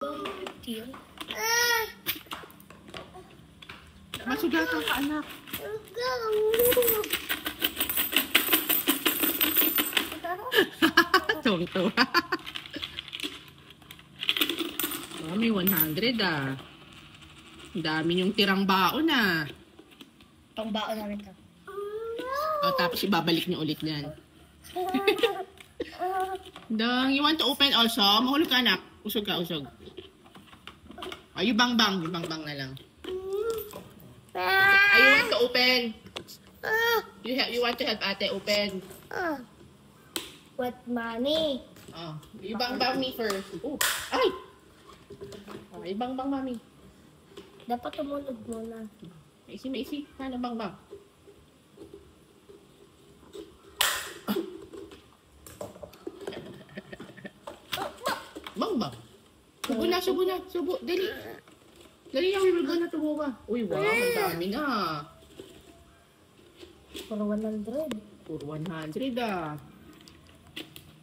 150. Masugatan ka, anak. Tonto. Oh, may 100 ah. Ang dami yung tirang baon ah. Pangbaon namin to. Oh, tapos ibabalik niyo ulit yan. Dang, you want to open also? Mahulog ka, anak. Usog ka, usog. Oh, you bang bang. You bang bang na lang. You want to open? You want to help ate open? What money? Oh, you bang bang me first. Oh, ay! Oh, you bang bang mami. Dapat tumulog muna. Maisi. Ano bang bang? Bang bang. Subo na. Subo. Dali. Dali lang, we will go na tubo ka. Uy, wow. Ang dami na. Puro 100. Puro 100 ah.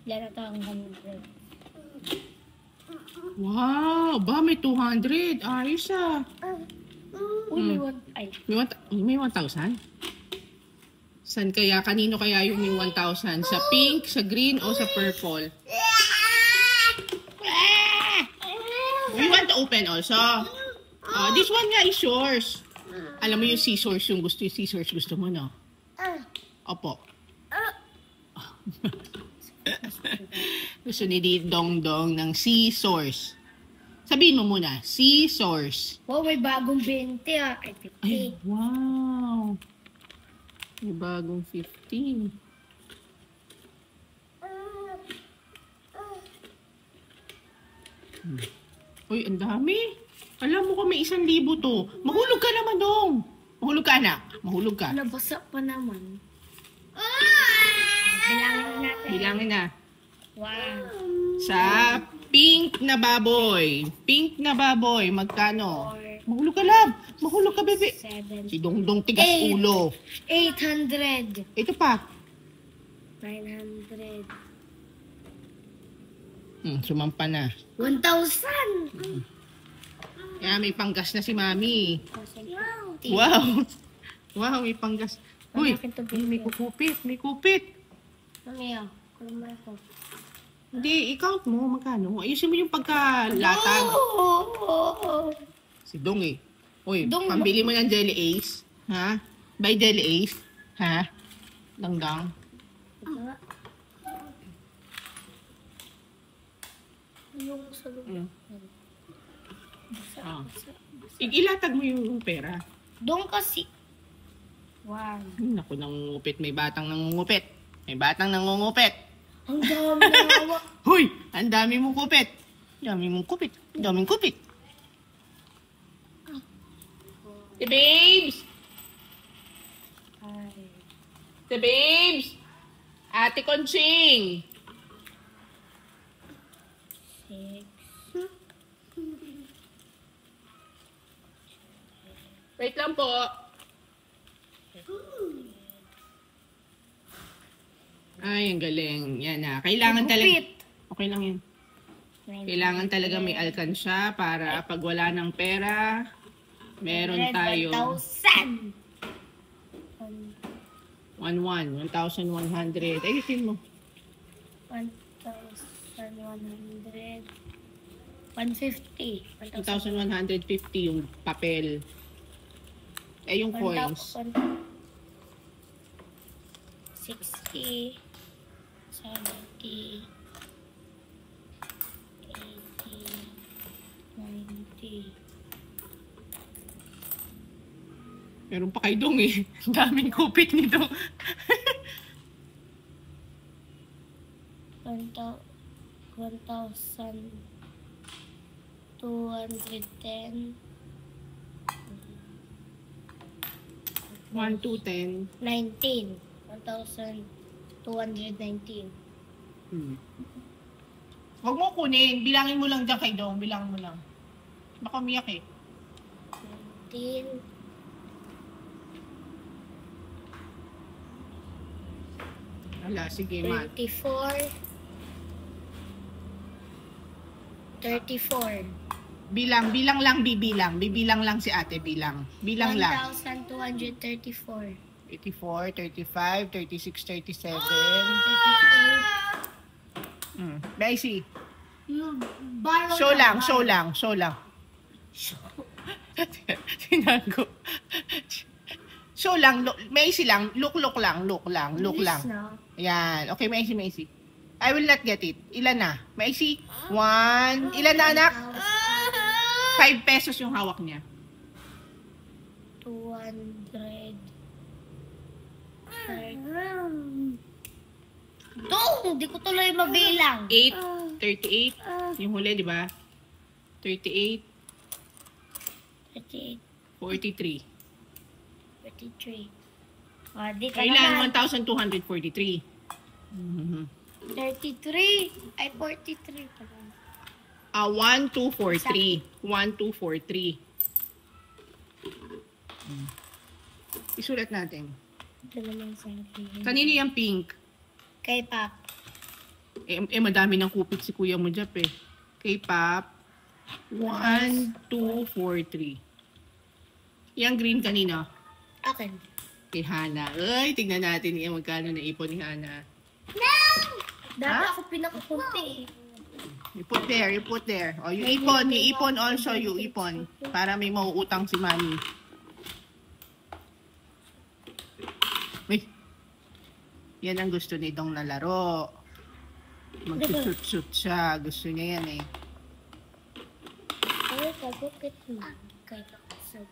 Yan ata ang 100. Wow. Ba, may 200. Ayos ah. Uy, may 1. Ay. May 1,000? San kaya? Kanino kaya yung may 1,000? Sa pink, sa green, o sa purple? You want to open also? This one nga is yours. Alam mo yung scissors yung scissors gusto mo, no? Opo. Gusto ni Dong Dong ng scissors. Sabihin mo muna, scissors. Wow, may bagong 20 ah. Ay, 50. Ay, wow. May bagong 15. Uy, ang dami. Alam mo ko may 1,000 to. Mahulog ka naman, Dong. Mahulog ka, anak. Mahulog ka. Nabasa pa naman. Bilangin natin. Bilangin na. Wow. Sa pink na baboy. Pink na baboy. Magkano? Mahulog ka lang. Mahulog ka, bebe. 7. Si Dongdong tigas ulo. 800. Ito pa. 900. Sumampa na. 1,000. Kaya may panggas na si Mami. Wow. Wow. Wow, may panggas. Uy, Akin to, may kukupit. May kupit. Ano yan? Kulma ko. Hindi, i-count mo. Magkano? Ayusin mo yung pagkalatag. Si Dong eh. Uy, Dong, pambili mo ng Jelly Ace. Ha? Buy Jelly Ace. Ha? Dangdang. Yung sa loob. Ilatag mo yung pera. Doon kasi. Wow. Naku, nangungupit. May batang nangungupit. May batang nangungupit. Ang dami na hawak. Hoy! Ang dami mong kupit. Dami mong kupit. Daming kupit. The babes! Ay. The babes! Ate Conching! 6. Wait lang po. Ay, ang galing. Yan na. Kailangan talaga. Okay lang yan. Kailangan talaga may alkansya para pag wala ng pera, meron tayo 1,000. 1,100. Ayusin mo. 1,100. 150. 1,150 yung papel. Eh, yung coins. 60. 70. 80. 90. Meron pa kay Dong eh. Ang daming kupit ni Dong. 1,210. 1 to 10. 19. 1,219. Huwag mo kunin. Bilangin mo lang dyan kay Dong. Bilangin mo lang. Baka umiyak eh. 19. Wala, sige, man. 24. 34. Bilang lang, bibilang. Bibilang lang si ate, bilang. Bilang lang. 1,234. 84, 35, 36, 37. 38. May I see? Borrow Show na, lang. Tinago. Show lang, may I see lang. Look lang. Bilis na. Yan. Okay, may I see. I will not get it. Ilan na? May I see? 1. Ilan na, anak? 5 pesos yung hawak niya. 200. Hindi ko tuloy mabilang. 8, 38. Yung huli, di ba? 38, 38, 43. 43. Di ka Kailan? naman. 1,243. 33. Ay, 43 pa lang. 1, 2, 4, 3. 1, 2, 4, 3. Isulat natin. Ito naman sa akin. Kanino yung pink? Kay Pap. Madami ng kupit si kuya mo, Jap, eh. Kay Pap. 1, 2, 4, 3. Yung green kanina? Akin. Kay Hana. Ay, tignan natin yung magkano na ipon ni Hana. No! Dati ako pinakakunti eh. You put there. O, you ipon also, you ipon. Para may mauutang si Mami. Uy. Yan ang gusto nitong nalaro. Mag-shoot siya. Gusto niya yan eh. Ay, pagkakit mo. Kahit ako sa...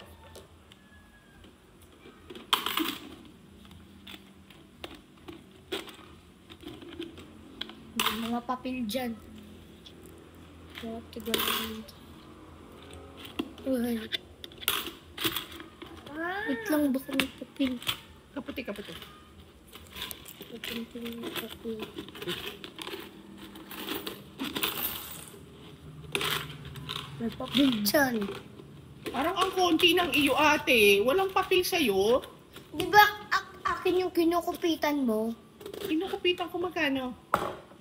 May mga papel dyan. Tignan natin. Wait lang, baka may papel. Kaputi. May papel. May papel dyan. Parang ang konti ng iyo, ate. Walang papel sa'yo. Di ba akin yung kinukupitan mo? Kinukupitan ko magkano?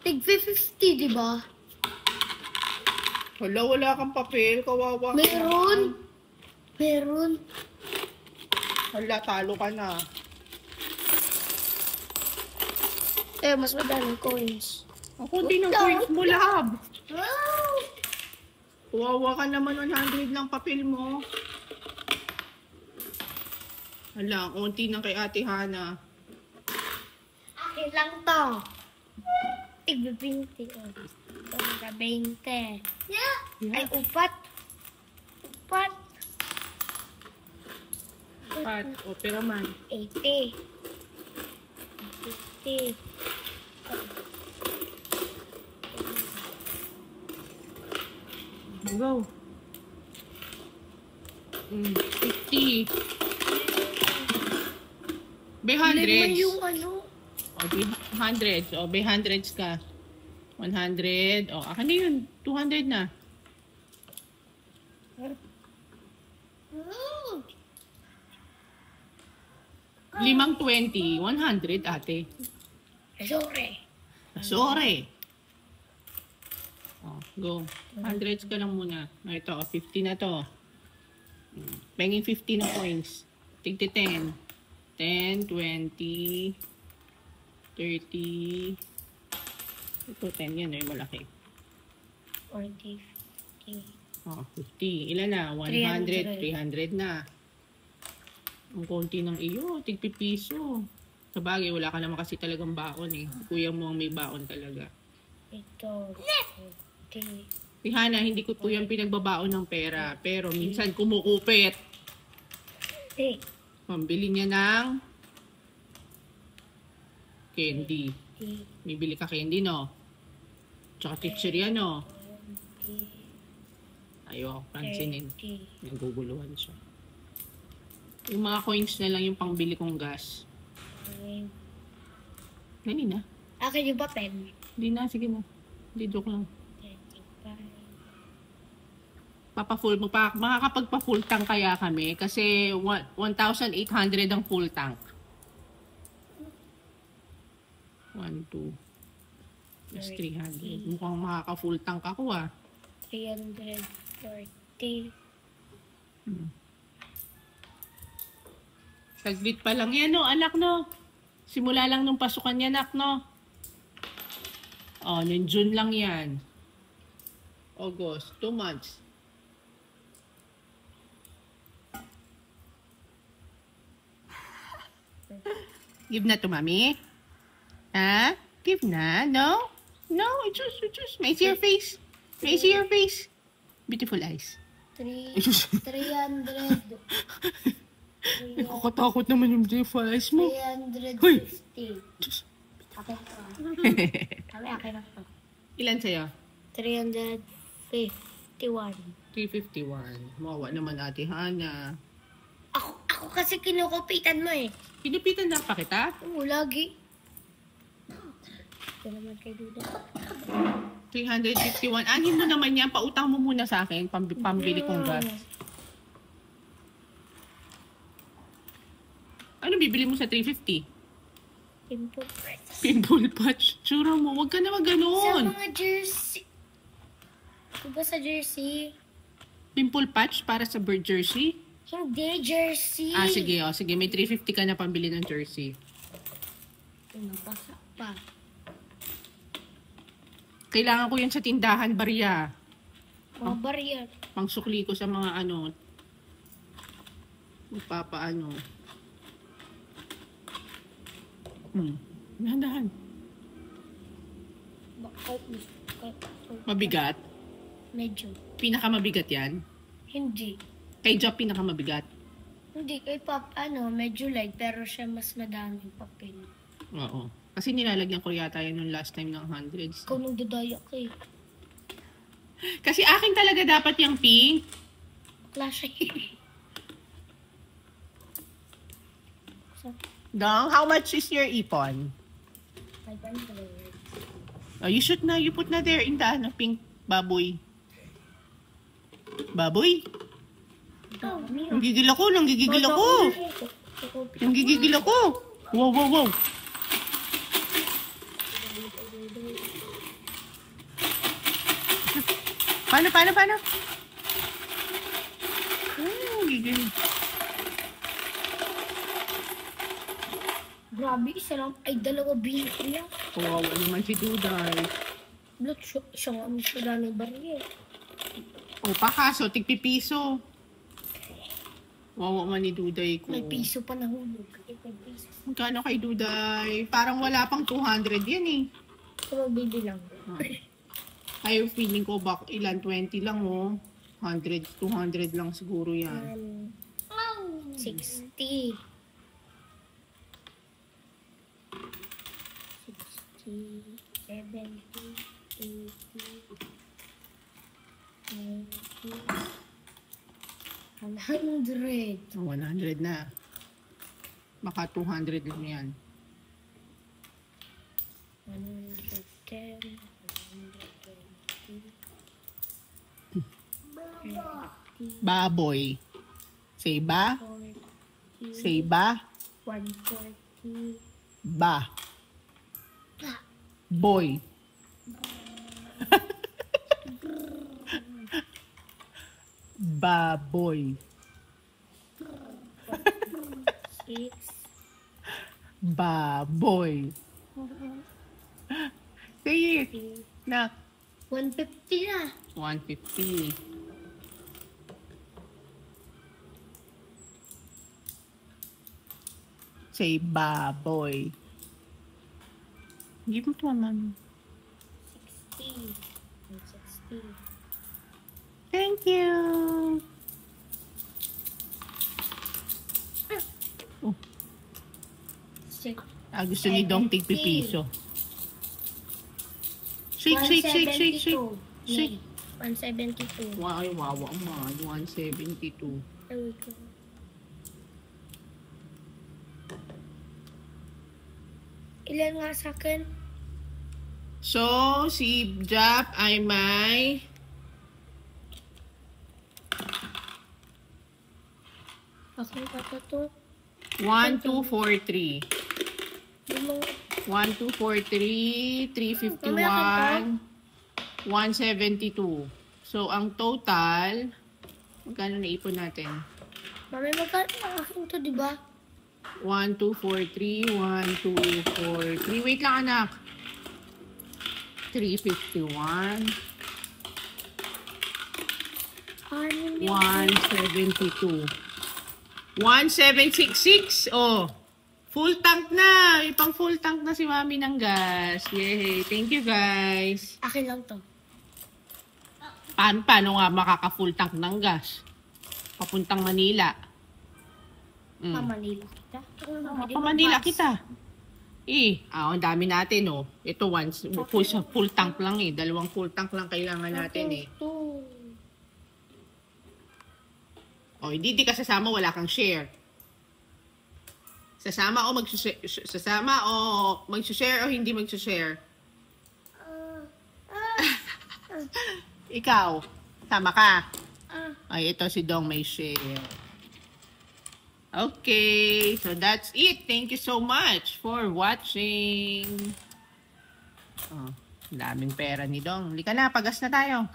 Tig 50, di ba? Wala kang papel. Kawawa ka. Meron. Hala, talo ka na. Mas madaming coins. Ang konti ng coins mo, lab. Wow! Kawawa ka naman, 100 lang papel mo. Hala, ang konti ng kay ate Hana. Akin lang to. Tig 20. Tig 20. Yeah. Ay, upat. Pat, o pera man. 80. 50. Go. 50. Be Lima hundreds. yung ano. O, be hundreds. O, be hundreds ka. 100. O, akin na yun. 200 na. Limang 20. 100, ate. Sorry. O, go. Hundreds ka lang muna. O, ito. 50 na to. Pengin 50 na coins. Tigti 10. 10, 20, 30. Ito, 10 yan. Ay, malaki. 40, 50. Oh, 50. Ilan na? 100, 300 na. Ang konti ng iyo. Tigpipiso. Sa bagay, wala ka naman kasi talagang baon eh. Kuya mo ang may baon talaga. Ito. Okay. Si Hana, hindi ko po yan pinagbabaon ng pera. Pero minsan kumukupit. Hey. Pambili niya ng candy. Bibili ka candy, no? Tsaka chichirya, no? Ayaw, pansinin. Naguguluhan siya. Yung mga coins na lang yung pangbili kong gas. Nani na? Akin yung papel. Hindi na, sige na. Hindi, joke lang. 35. Makakapagpa-full tank kaya kami kasi 1,800 ang full tank. 1, 2, plus 300. Mukhang makaka-full tank ako ah. 340. 350. Saglit pa lang yan, no, anak, no? Simula lang nung pasukan niya, anak, no? Oh, nung June lang yan. August, 2 months. Give na to, Mami. Ha? Give na? No? No, just. May see your face. May see your face. Beautiful eyes. 300. Nakakatakot naman yung beautiful eyes mo. 350. Diyos. Akin to. Kami, akin na to. Ilan sa'yo? 351. 351. Mawa naman Ate Hana. Ako kasi kinukupitan mo eh. Pinupitan na pa kita? Oo, lagi. Ito naman kay Duda. 351. Anin mo naman yan. Pautang mo muna sa akin. Pambili kong gas. Ano bibili mo sa 350? Pimple. Pimple patch. Tsura mo. Huwag ka na Sa maganon. mga jersey. Diba sa jersey? Pimple patch para sa bird jersey? Hindi, jersey. Ah, sige. Oh, sige. May 350 ka na pambili ng jersey. Pinapasa pa. Kailangan ko yan sa tindahan, Barya. Mga barya. Pangsukli ko sa mga ano. Magpapaano. Dahan-dahan. Mabigat? Medyo. Pinakamabigat yan? Hindi. Kay Job, pinakamabigat? Hindi, kay Pop, medyo light, pero siya mas madaming papel. Oo. Kasi nilalagyan ko yata yun nung last time ng hundreds. Ikaw nang dadaya ka eh. Kasi akin talaga dapat yung pink. Clash Dong, how much is your ipon? 500. Oh, you should na. You put na there in the pink baboy. Baboy? Nanggigil ako. Nanggigigil ako. Nanggigigil ako. Wow, wow, wow. Paano? Gigil. Grabe, isa lang. Ay, dalawa binit niya. Kawawa naman si Duday. Look, siya nga ang siya daming barya. O, pakaso, tigpipiso. Wawa man ni Duday ko. May piso pa nahulog. 5 pesos. Magkano kay Duday? Parang wala pang 200 yan eh. So, baby lang. Kaya feeling ko ilan 20 lang oh. 100, 200 lang siguro yan. 60. 70, 80, 90, 100. 100 na. Baka 200 lang yan. 110, 120, Baboy. Say ba? 40, Say ba? 140. Ba. Boy. Baboy. 6. Baboy. Say it. Nak. 150 na. 150. Say baboy. Give mo to mama. 60. 60. Thank you. Oh, gusto ni Dong tigpipiso. Shake. 172. Ay, wawa man. 172. There we go. Ilan nga sa akin? So, si Jap ay may Akin pa to. 1, 2, 4, 3. 1, Limang 2, 4, 3, 351, 172. So, ang total Magkano naipon natin? Mami, magkano ang akin to, di ba? 1, 2, 4, 3. 1, 2, 4, 3. Wait lang, anak. 351. 172. 1766. Oh. Full tank na. May pang full tank na si Mami ng gas. Yay. Thank you, guys. Akin lang to. Paano nga makaka-full tank ng gas? Papuntang Manila. Pamanila kita. Pamanila kita. Ang dami natin, oh. Ito, full tank lang eh. 2 full tank lang kailangan natin eh. Oh, hindi ka sasama, wala kang share. Sasama o mag-share o hindi mag-share? Ikaw, sama ka. Ay, ito si Dong may share. Okay, so that's it. Thank you so much for watching. Oh, daming pera ni Dong. Halika na, pagas na tayo.